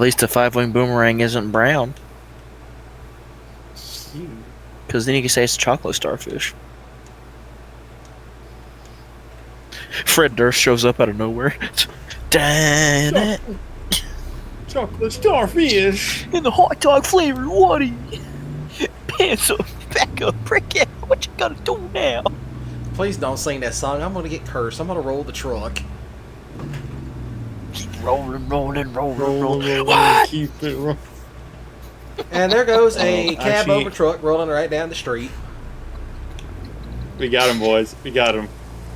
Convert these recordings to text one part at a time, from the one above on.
least the 5-wing boomerang isn't brown. Because then you can say it's a chocolate starfish. Fred Durst shows up out of nowhere. Damn it! Chocolate starfish! In the hot dog flavor, Woody! Pencil, back up, prick it! What you gonna do now? Please don't sing that song. I'm gonna get cursed. I'm gonna roll the truck. Keep rolling. What? Keep it rolling. And there goes a cab over truck rolling right down the street. We got him, boys. We got him.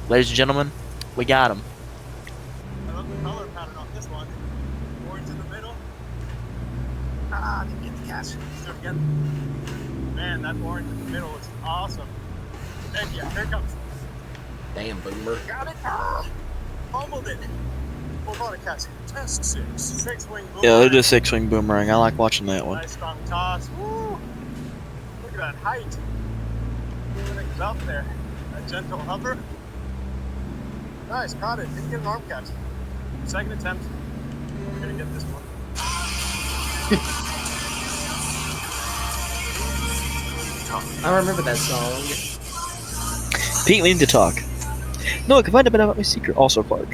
Ladies and gentlemen, we got him. I love the color pattern on this one. Orange in the middle. Ah, I didn't get the catch. Let's do it again. Man, that orange in the middle is awesome. And yeah, here it comes. Damn, Boomer. Got it. Ah, fumbled it. Hold on a catch. Test 6. 6-wing boomerang. Yeah, it is a 6-wing boomerang. I like watching that one. Nice strong toss. Woo! Look at that height. Everything's up there. A gentle hover. Nice, caught it. Didn't get an arm catch. Second attempt. I'm gonna get this one. I remember that song. Pete, we need to talk. No, I can find a bit about my secret. Also, Clark.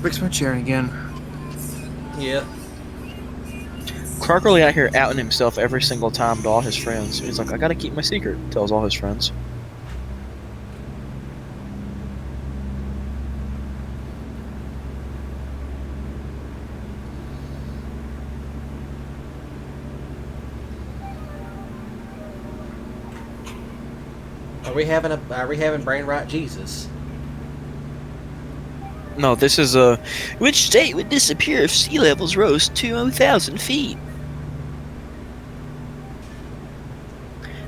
Breaks my chair again. Yeah. Clark really out here outing himself every single time to all his friends. He's like, I gotta keep my secret. Tells all his friends. Are we having brain rot Jesus? No, this is which state would disappear if sea levels rose 2,000 feet?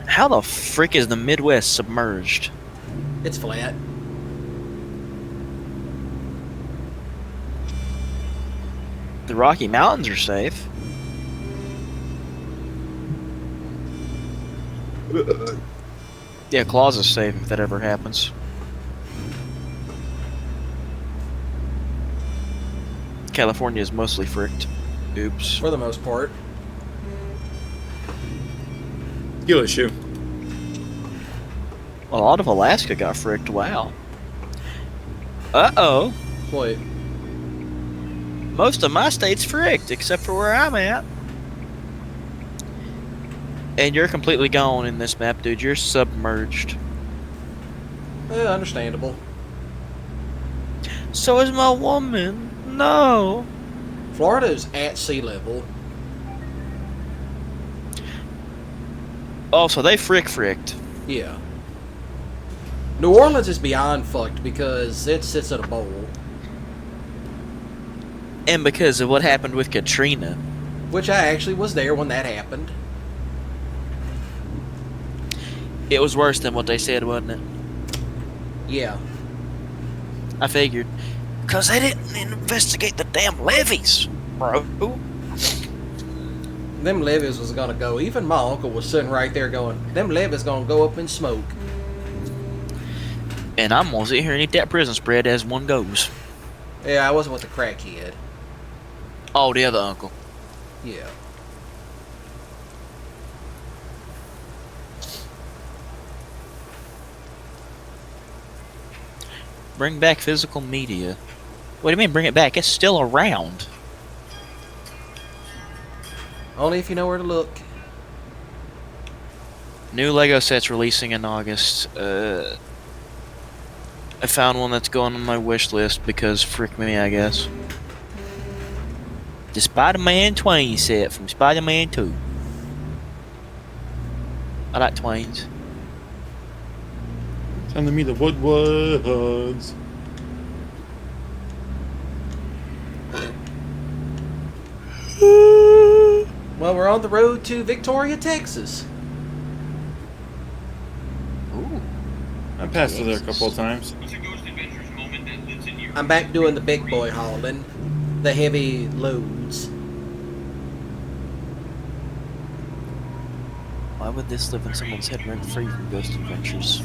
How the frick is the Midwest submerged? It's flat. The Rocky Mountains are safe. Yeah, Claus is safe if that ever happens. California is mostly fricked. Oops. For the most part. Heel issue. A lot of Alaska got fricked. Wow. Uh-oh. What? Most of my state's fricked, except for where I'm at. And you're completely gone in this map, dude. You're submerged. Understandable. So is my woman. No. Florida's at sea level. Oh, so they fricked. Yeah. New Orleans is beyond fucked because it sits at a bowl. And because of what happened with Katrina. Which I actually was there when that happened. It was worse than what they said, wasn't it? Yeah. I figured. Because they didn't investigate the damn levees, bro. Them levees was gonna go. Even my uncle was sitting right there going, them levees gonna go up in smoke. And I'm gonna sit here and eat that prison spread as one goes. Yeah, I wasn't with the crackhead. Oh, the other uncle. Yeah. Bring back physical media. What do you mean bring it back? It's still around. Only if you know where to look. New Lego sets releasing in August. I found one that's going on my wish list because frick me, I guess. The Spider-Man Twain set from Spider-Man 2. I like Twains. Time to meet the Woodwoods. Well, we're on the road to Victoria, Texas. Ooh. I passed through there a couple of times. I'm back doing the big boy hauling. The heavy loads. Why would this live in someone's head rent-free from Ghost Adventures?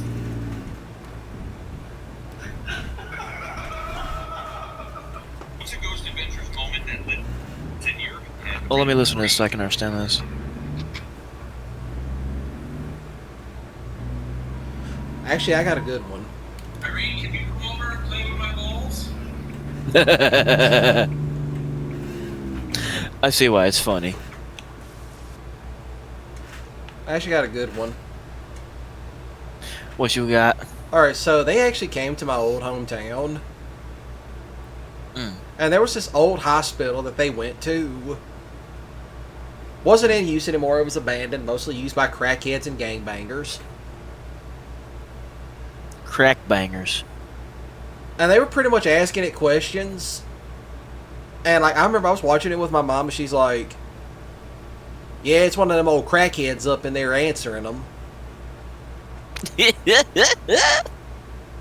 Well, let me listen to this so I can understand this. Actually, I got a good one. Irene, can you come over and play with my balls? I see why it's funny. I actually got a good one. What you got? Alright, so they actually came to my old hometown. Mm. And there was this old hospital that they went to. Wasn't in use anymore, it was abandoned, mostly used by crackheads and gangbangers. Crack bangers. And they were pretty much asking it questions. And like I remember I was watching it with my mom and she's like, yeah, it's one of them old crackheads up in there answering them.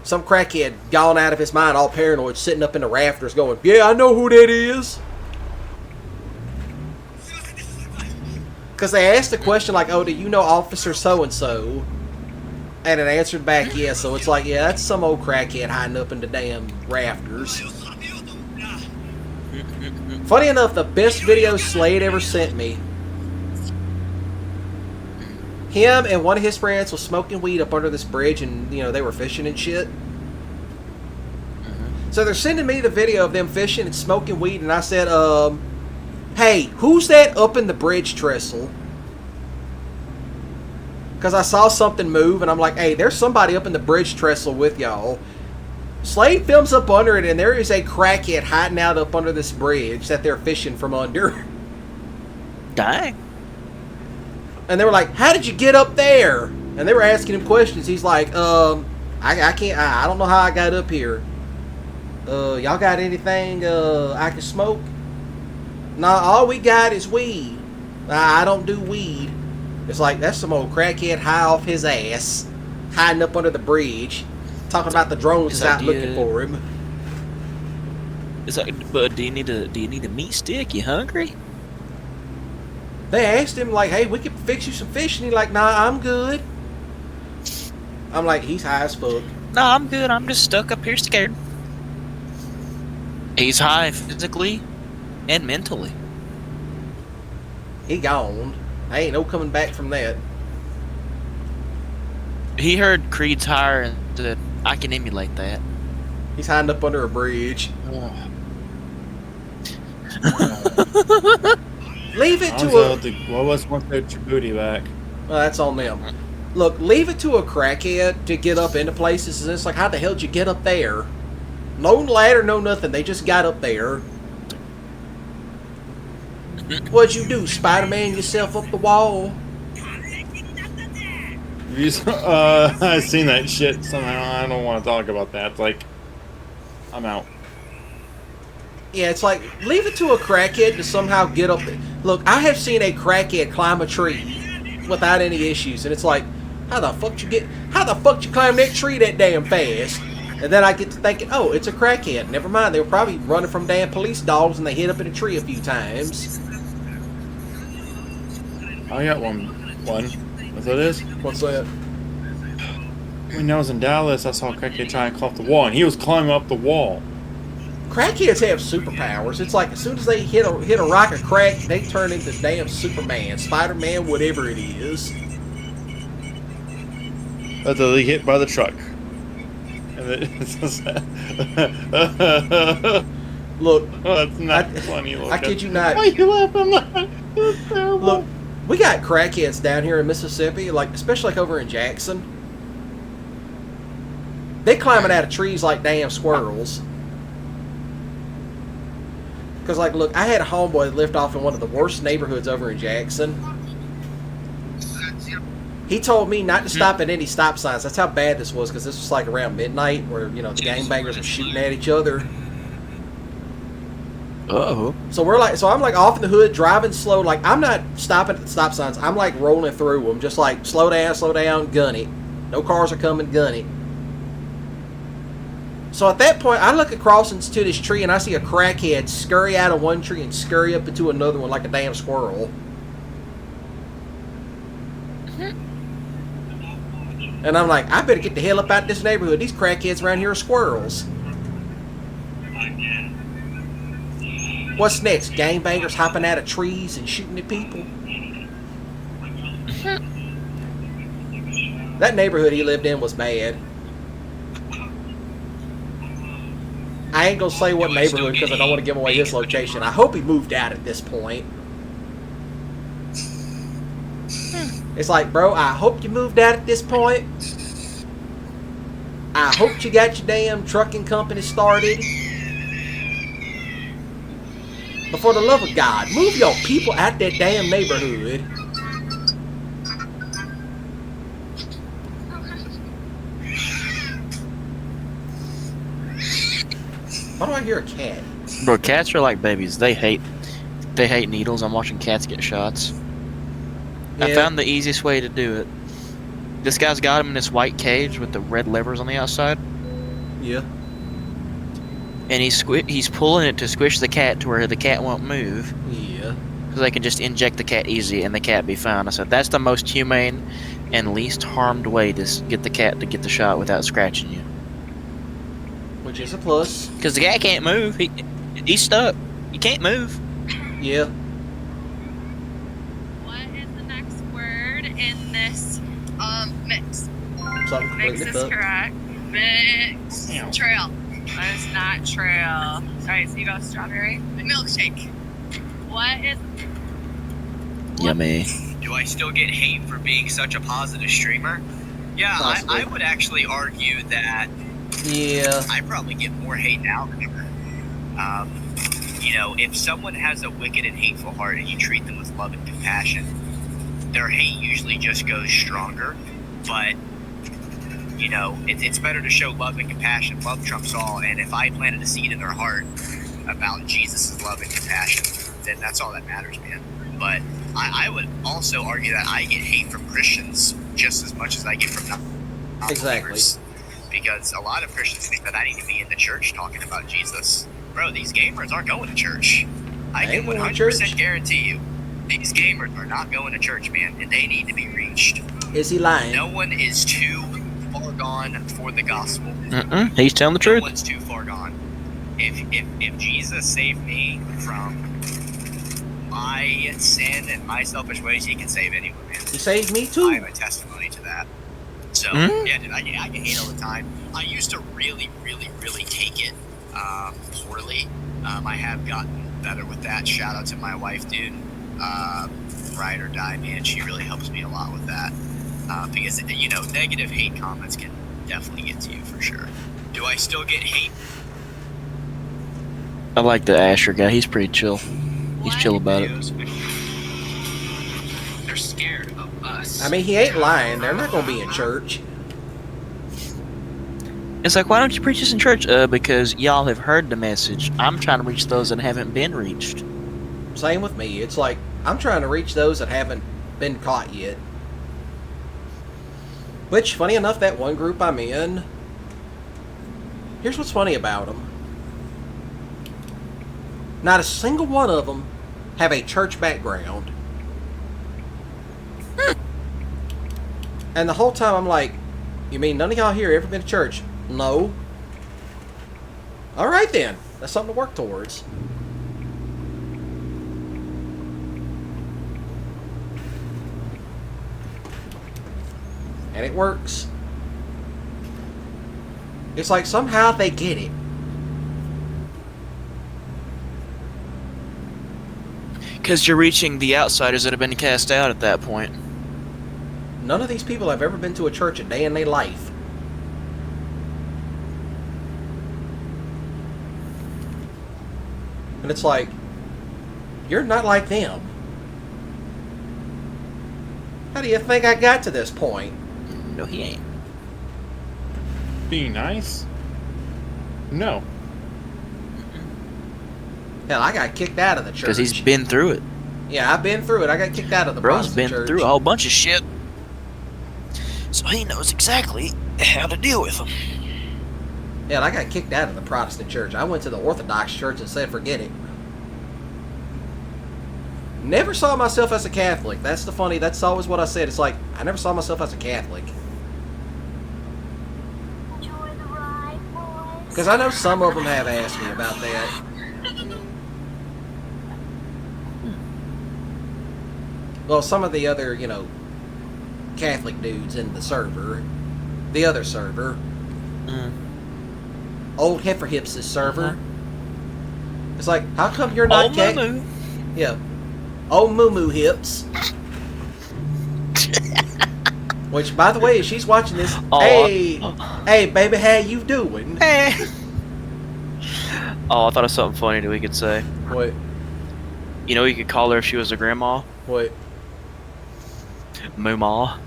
Some crackhead gone out of his mind, all paranoid, sitting up in the rafters going, yeah, I know who that is. Because they asked the question like, oh, do you know Officer so-and-so? And it answered back, yeah. So it's like, yeah, that's some old crackhead hiding up in the damn rafters. Funny enough, the best video Slade ever sent me, him and one of his friends was smoking weed up under this bridge, and you know they were fishing and shit. So they're sending me the video of them fishing and smoking weed, and I said, hey, who's that up in the bridge trestle? Because I saw something move, and I'm like, hey, there's somebody up in the bridge trestle with y'all. Slade films up under it, and there is a crackhead hiding out up under this bridge that they're fishing from under. Dang. And they were like, how did you get up there? And they were asking him questions. He's like, I can't, I don't know how I got up here. Y'all got anything I can smoke? Nah, all we got is weed. I don't do weed. It's like, that's some old crackhead high off his ass, hiding up under the bridge, talking about the drones out looking for him. It's like, but do you need a meat stick? You hungry? They asked him, like, hey, we could fix you some fish. And he's like, nah, I'm good. I'm like, he's high as fuck. No, I'm good. I'm just stuck up here scared. He's high physically and mentally. He gone. I ain't no coming back from that. He heard Creed's higher and said, I can emulate that. He's hiding up under a bridge. Leave it to a... Well, let's want their Djibouti back. Well, that's on them. Look, leave it to a crackhead to get up into places. And it's like, how the hell did you get up there? No ladder, no nothing. They just got up there. What'd you do, Spider-Man yourself up the wall? I seen that shit somehow. I don't want to talk about that. It's like, I'm out. Yeah, it's like, leave it to a crackhead to somehow get up there. Look, I have seen a crackhead climb a tree without any issues, and it's like, how the fuck you climb that tree that damn fast? And then I get to thinking, oh, it's a crackhead. Never mind, they were probably running from damn police dogs and they hit up in a tree a few times. I got one. What's that is? What's that? When I was in Dallas, I saw a crackhead trying to climb the wall, and he was climbing up the wall. Crackheads have superpowers. It's like as soon as they hit a rock of crack, they turn into damn Superman, Spider-Man, whatever it is. Until they get hit by the truck. And Look, that's not funny. I kid you not. Why are you laughing? That's terrible. Look, we got crackheads down here in Mississippi, like especially like over in Jackson. They climbing out of trees like damn squirrels. Because, like, look, I had a homeboy that lived off in one of the worst neighborhoods over in Jackson. He told me not to stop at any stop signs. That's how bad this was, because this was, like, around midnight where, you know, the gangbangers were shooting at each other. Uh-oh. So I'm, like, off in the hood, driving slow. Like, I'm not stopping at the stop signs. I'm, like, rolling through them. Just, like, slow down, gun it. No cars are coming, gun it. So at that point, I look across into this tree and I see a crackhead scurry out of one tree and scurry up into another one like a damn squirrel. And I'm like, I better get the hell up out of this neighborhood. These crackheads around here are squirrels. What's next? Gangbangers hopping out of trees and shooting at people? That neighborhood he lived in was bad. I ain't gonna say what neighborhood because I don't want to give away his location. I hope he moved out at this point. It's like, bro, I hope you moved out at this point. I hope you got your damn trucking company started. But for the love of God, move your people out that damn neighborhood. Why do I hear a cat? Bro, cats are like babies. They hate needles. I'm watching cats get shots. I Yeah. found the easiest way to do it. This guy's got him in this white cage with the red levers on the outside, Yeah. and he's pulling it to squish the cat to where the cat won't move, Yeah. so they can just inject the cat easy and the cat be fine. I said that's the most humane and least harmed way to get the cat to get the shot without scratching you. Which is a plus. Because the cat can't move. He's stuck. He can't move. Yeah. What is the next word in this mix? Something Mix completely is fucked. correct. Mix. Trail. That is not trail. Alright, so you go strawberry. Milkshake. What is Yummy. Do I still get hate for being such a positive streamer? Yeah, Possibly. I would actually argue that Yeah. I probably get more hate now than ever. You know, if someone has a wicked and hateful heart and you treat them with love and compassion, their hate usually just goes stronger. But, you know, it's better to show love and compassion. Love trumps all. And if I planted a seed in their heart about Jesus' love and compassion, then that's all that matters, man. But I would also argue that I get hate from Christians just as much as I get from non-believers. Because a lot of Christians think that I need to be in the church talking about Jesus. Bro, these gamers aren't going to church. I They can ain't going to 100% church. guarantee you, these gamers are not going to church, man, and they need to be reached. Is he lying? No one is too far gone for the gospel. He's telling the No truth. one's too far gone. If Jesus saved me from my sin and my selfish ways, he can save anyone, man. He saved me I too. have a testimony to that. So, Mhm. yeah, dude, I get hate all the time. I used to really take it poorly. I have gotten better with that. Shout out to my wife, dude. Ride or die, man. She really helps me a lot with that. Because, you know, negative hate comments can definitely get to you for sure. Do I still get hate? I like the Asher guy. He's pretty chill. He's chill about it. Videos? They're scared of us. I mean, he ain't lying. They're not going to be in church. It's like, why don't you preach this in church? Because y'all have heard the message. I'm trying to reach those that haven't been reached. Same with me. It's like, I'm trying to reach those that haven't been caught yet. Which, funny enough, that one group I'm in, here's what's funny about them. Not a single one of them have a church background. And the whole time I'm like, you mean none of y'all here ever been to church? No. Alright then. That's something to work towards. And it works. It's like somehow they get it. Because you're reaching the outsiders that have been cast out at that point. None of these people have ever been to a church a day in their life. And it's like, you're not like them. How do you think I got to this point? No, he ain't. Be nice? No. Hell, I got kicked out of the church. Because he's been through it. Yeah, I've been through it. I got kicked out of the Bro's Protestant been church. through a whole bunch of shit. So he knows exactly how to deal with them. Hell, I got kicked out of the Protestant church. I went to the Orthodox church and said, forget it. Never saw myself as a Catholic. That's always what I said. It's like, I never saw myself as a Catholic. Enjoy the ride, boys. Because I know some of them have asked me about that. well, some of the other, Catholic dudes in the server, the other server, Old Heifer Hips' server. It's like, how come you're not Old Moo. Yeah, Old Moo Moo Hips. Which, by the way, if she's watching this, hey, baby, how you doing? Hey. Oh, I thought of something funny that we could say. What? You know, you could call her if she was a grandma. What? Moo-ma.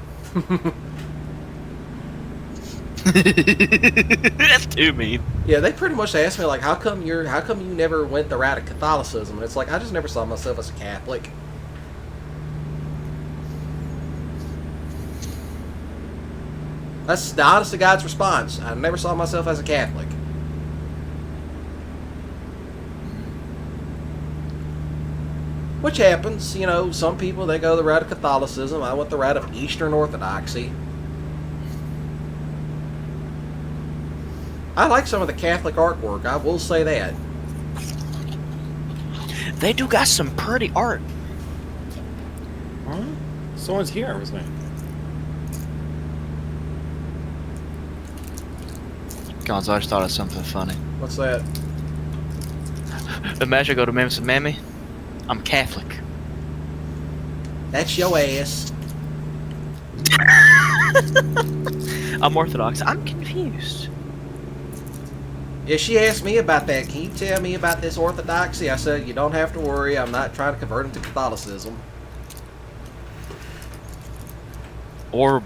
That's too mean. Yeah, they pretty much asked me like, how come you never went the route of Catholicism? And it's like, I just never saw myself as a Catholic. That's the honest to God's response. I never saw myself as a Catholic. Which happens, some people, they go the route of Catholicism. I went the route of Eastern Orthodoxy. I like some of the Catholic artwork, I will say that. They do got some pretty art. Huh? Someone's here with me. God, I just thought of something funny. What's that? Imagine I go to Memphis and Mammy, I'm Catholic. That's your ass. I'm Orthodox. I'm confused. Yeah, she asked me about that. Can you tell me about this orthodoxy? I said, you don't have to worry. I'm not trying to convert him to Catholicism. Or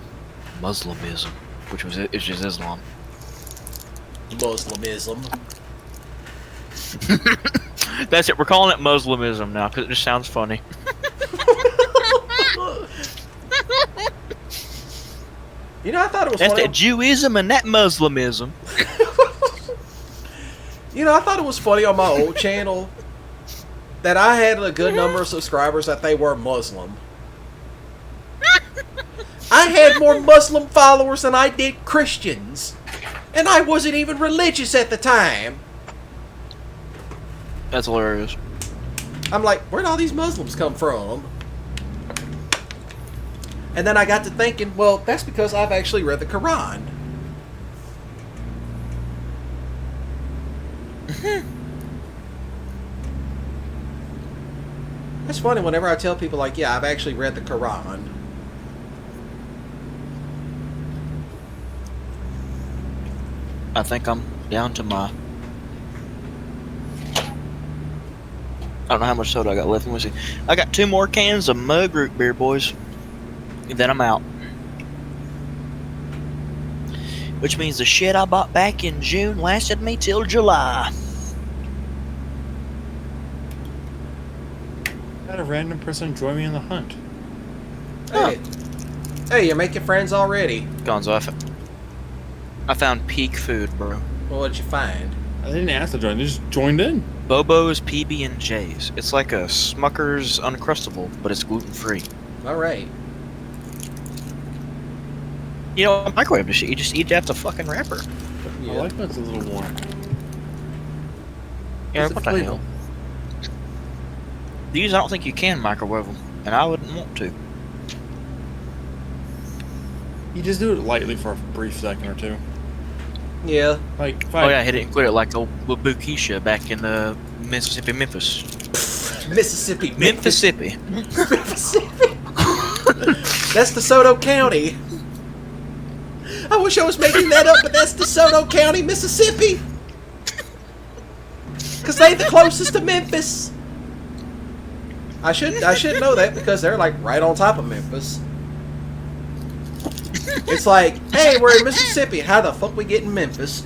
Muslimism, which is just Islam. Muslimism. That's it. We're calling it Muslimism now because it just sounds funny. I thought it was That's funny. that Jewism and that Muslimism. I thought it was funny on my old channel that I had a good number of subscribers that they were Muslim. I had more Muslim followers than I did Christians. And I wasn't even religious at the time. That's hilarious. I'm like, where'd all these Muslims come from? And then I got to thinking, well, that's because I've actually read the Quran. It's funny whenever I tell people, like, yeah, I've actually read the Quran. I think I'm down to my... I don't know how much soda I got left. Let me see. I got 2 more cans of mug root beer, boys. And then I'm out. Which means the shit I bought back in June lasted me till July. Had a random person join me in the hunt. Hey, you're making friends already. Gonzo, I found peak food, bro. Well, what'd you find? I didn't ask to join, they just joined in. Bobo's PB&J's. It's like a Smucker's Uncrustable, but it's gluten-free. Alright. You know, microwave the shit. You just eat it after fucking wrapper. I like when it's a little warm. Yeah, What's what the the flavor? hell? These, I don't think you can microwave them, and I wouldn't want to. You just do it lightly for a brief second or two. Yeah. Like, Oh yeah, hit it and quit it like old Bukisha back in Mississippi, Memphis. Mississippi. Mississippi. Mississippi. That's DeSoto County. I wish I was making that up, but that's DeSoto County, Mississippi. Because they the closest to Memphis. I should know that because they're like right on top of Memphis. It's like, hey, we're in Mississippi. How the fuck we get in Memphis?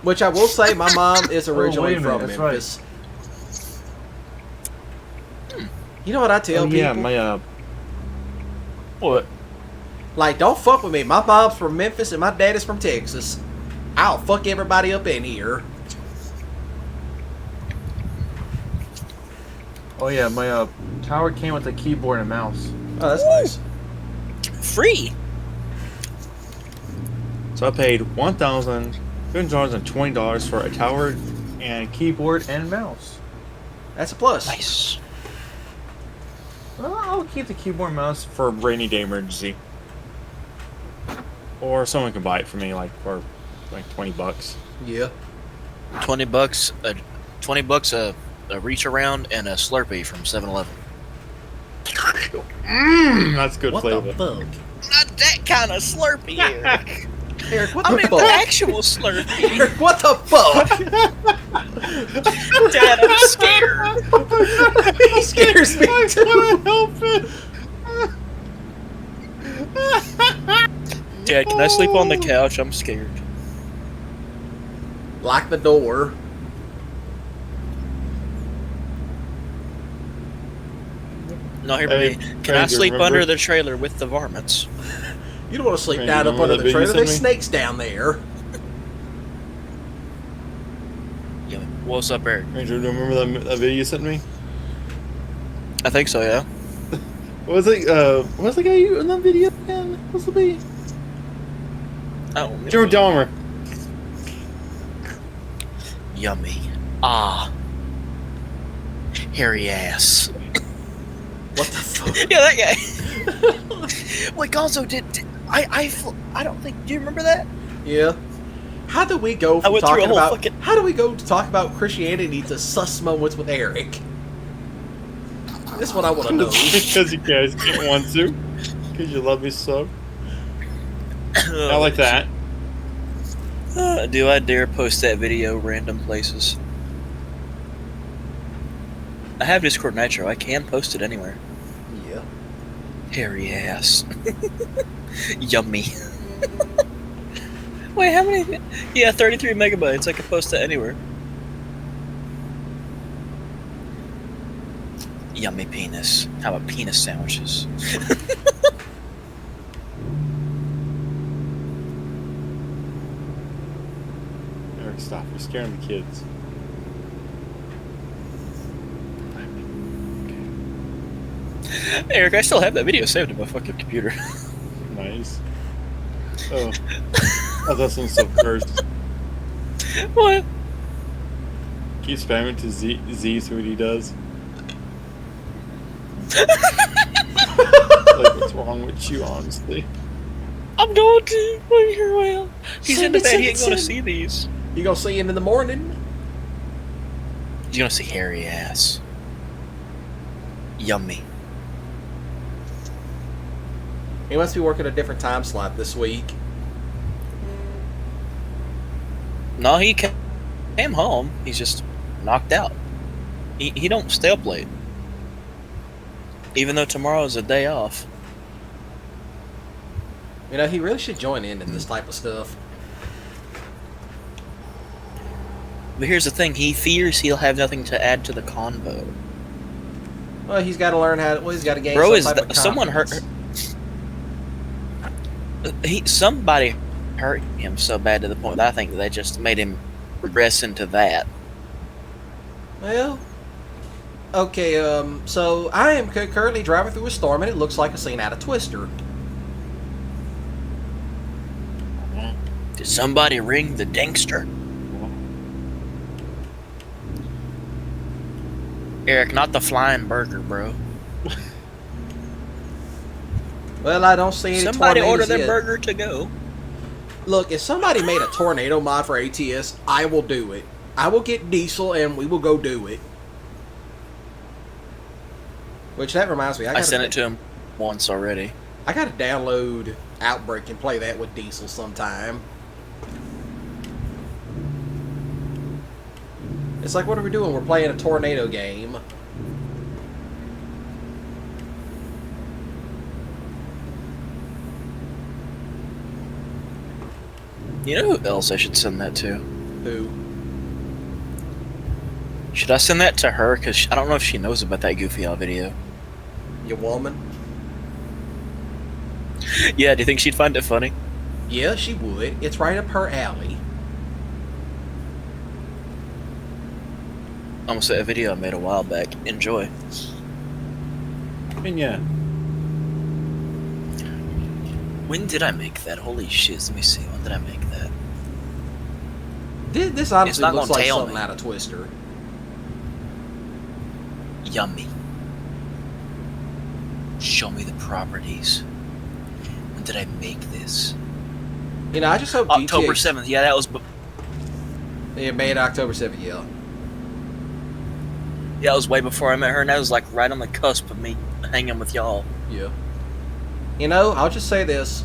Which I will say, my mom is originally from Memphis. Right. You know what I tell people? Yeah, my What? Like, don't fuck with me. My mom's from Memphis and my dad is from Texas. I'll fuck everybody up in here. Oh yeah, my tower came with a keyboard and mouse. Oh, that's nice. Free. So I paid $1,220 for a tower and Keyboard and mouse. That's a plus. Nice. Well, I'll keep the keyboard and mouse. For a rainy day emergency. Or someone can buy it for me, like for like $20. Yeah. $20 $20 a reach around and a Slurpee from 7-Eleven. That's good What flavor. the fuck? Not that kind of Slurpee, Eric. Eric, what I the mean fuck? the actual Slurpee. Eric, what the fuck? Dad, I'm scared. He scares me I too. can't help it. Dad, can I sleep on the couch? I'm scared. Lock the door. No, here, Hey, baby. Can Craig, I you sleep remember- under the trailer with the varmints? You don't want to sleep Hey, down you up remember under that the video trailer. you There's sent me? snakes down there. Yeah. What's up, Eric? Ranger, do you remember that video you sent me? I think so, yeah. What was it? What's the guy you in that video again? What's the be? I don't Jeremy Dahmer. Yummy. Ah. Hairy ass. What the fuck? Yeah, that guy. Wait, Gonzo, I don't think. Do you remember that? Yeah. How do we go I from went through a talking whole about? fucking- How do we go to talk about Christianity to sus moments with Eric? This is what I want to know. Because you guys can't want to. Because you love me so. I like that. Do I dare post that video random places? I have Discord Nitro. I can post it anywhere. Yeah. Hairy ass. Yummy. Wait, how many? Yeah, 33 megabytes. I can post that anywhere. Yummy penis. How about penis sandwiches? Eric, stop. You're scaring the kids. Eric, I still have that video saved in my fucking computer. Nice. Oh. Oh, that sounds so cursed. What? Keep spamming to Z, see what he does. Like, what's wrong with you, honestly? I'm going to. Leave your well. He's Send in the it, bed. send He it, ain't going to send see these. You gonna see him in the morning? He's going to see hairy ass. Yummy. He must be working a different time slot this week. No, he came home. He's just knocked out. He don't stay up late. Even though tomorrow is a day off. You know, he really should join in this type of stuff. But here's the thing. He fears he'll have nothing to add to the convo. Well, he's got to learn how to. Well, he's got to gain Bro, some type of someone hurt. confidence. Somebody hurt him so bad to the point that I think they just made him regress into that. Well, okay. So I am currently driving through a storm, and it looks like a scene out of Twister. Did somebody ring the dingster? Eric, not the flying burger, bro. Well, I don't see any Somebody order tornadoes their yet. burger to go. Look, if somebody made a tornado mod for ATS, I will do it. I will get Diesel, and we will go do it. Which that reminds me, I sent it to him once already. I gotta download Outbreak and play that with Diesel sometime. It's like, what are we doing? We're playing a tornado game. You know who else I should send that to? Who? Should I send that to her? Because I don't know if she knows about that Goofy Owl video. Your woman? Yeah, do you think she'd find it funny? Yeah, she would. It's right up her alley. Almost a video I made a while back. Enjoy. I mean, yeah. When did I make that? Holy shit, let me see. When did I make that? This honestly not looks gonna like tail something me. out of Twister. Yummy. Show me the properties. When did I make this? You know, I just hope October GTA 7th. Yeah, that was. It made October 7th, yeah. Yeah, it was way before I met her, and that was like right on the cusp of me hanging with y'all. Yeah. You know, I'll just say this.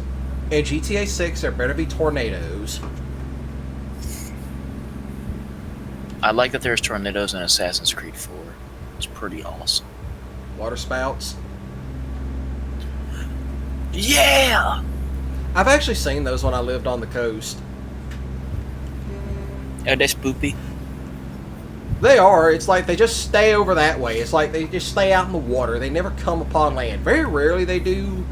In GTA 6, there better be tornadoes. I like that there's tornadoes in Assassin's Creed 4. It's pretty awesome. Water spouts. Yeah! I've actually seen those when I lived on the coast. Are they spoopy? They are. It's like they just stay over that way. It's like they just stay out in the water. They never come upon land. Very rarely they do.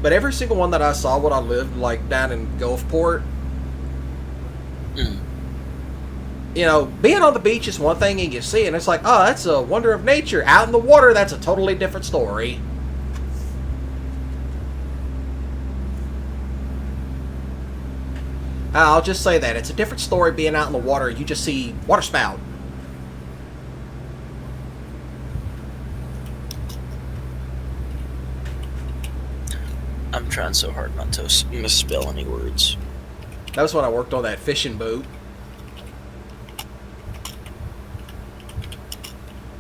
But every single one that I saw when I lived, like, down in Gulfport, you know, being on the beach is one thing and you see it, and it's like, oh, that's a wonder of nature. Out in the water, that's a totally different story. I'll just say that. It's a different story being out in the water. You just see water spout. I'm trying so hard not to misspell any words. That was when I worked on that fishing boat.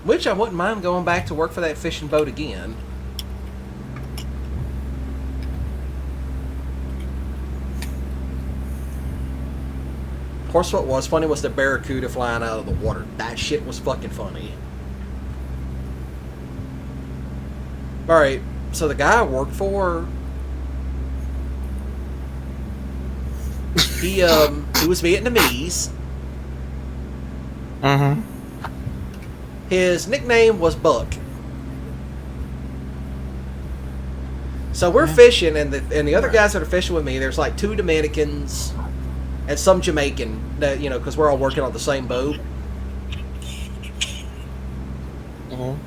Which I wouldn't mind going back to work for that fishing boat again. Of course, what was funny was the barracuda flying out of the water. That shit was fucking funny. Alright, so the guy I worked for, he was Vietnamese. Mm-hmm. His nickname was Buck. So we're fishing, and the other guys that are fishing with me, there's like 2 Dominicans and some Jamaican, that, you know, because we're all working on the same boat.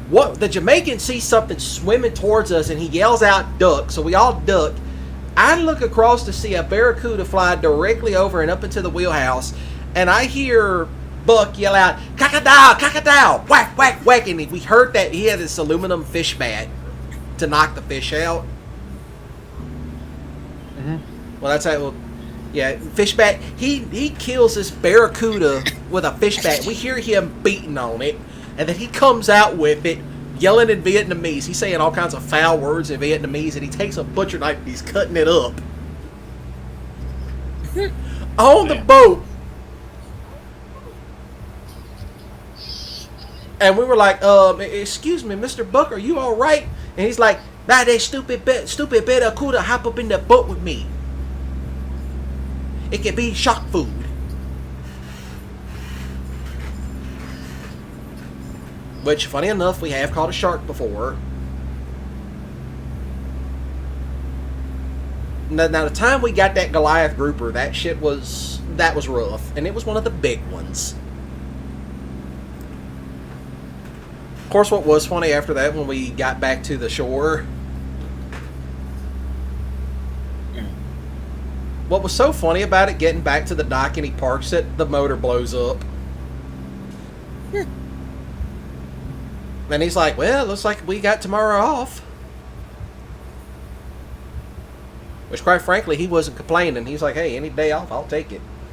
What the Jamaican sees something swimming towards us, and he yells out "duck!" So we all duck. I look across to see a barracuda fly directly over and up into the wheelhouse, and I hear Buck yell out, "Cockadoo! Cockadoo! Whack! Whack! Whack!" And we heard that he had this aluminum fish bat to knock the fish out. Well, that's how. Well, yeah, fish bat. He kills this barracuda with a fish bat. We hear him beating on it, and then he comes out with it, yelling in Vietnamese. He's saying all kinds of foul words in Vietnamese, and he takes a butcher knife and he's cutting it up on the boat. And we were like, excuse me, Mr. Buck, are you all right? And he's like, "Nah, that stupid barracuda hop up in the boat with me. It can be shark food." Which, funny enough, we have caught a shark before. Now, the time we got that Goliath grouper, that was rough, and it was one of the big ones. Of course, what was funny after that, when we got back to the shore, what was so funny about it, getting back to the dock and he parks it, the motor blows up. And he's like, "Well, looks like we got tomorrow off." Which, quite frankly, he wasn't complaining. He's like, "Hey, any day off, I'll take it."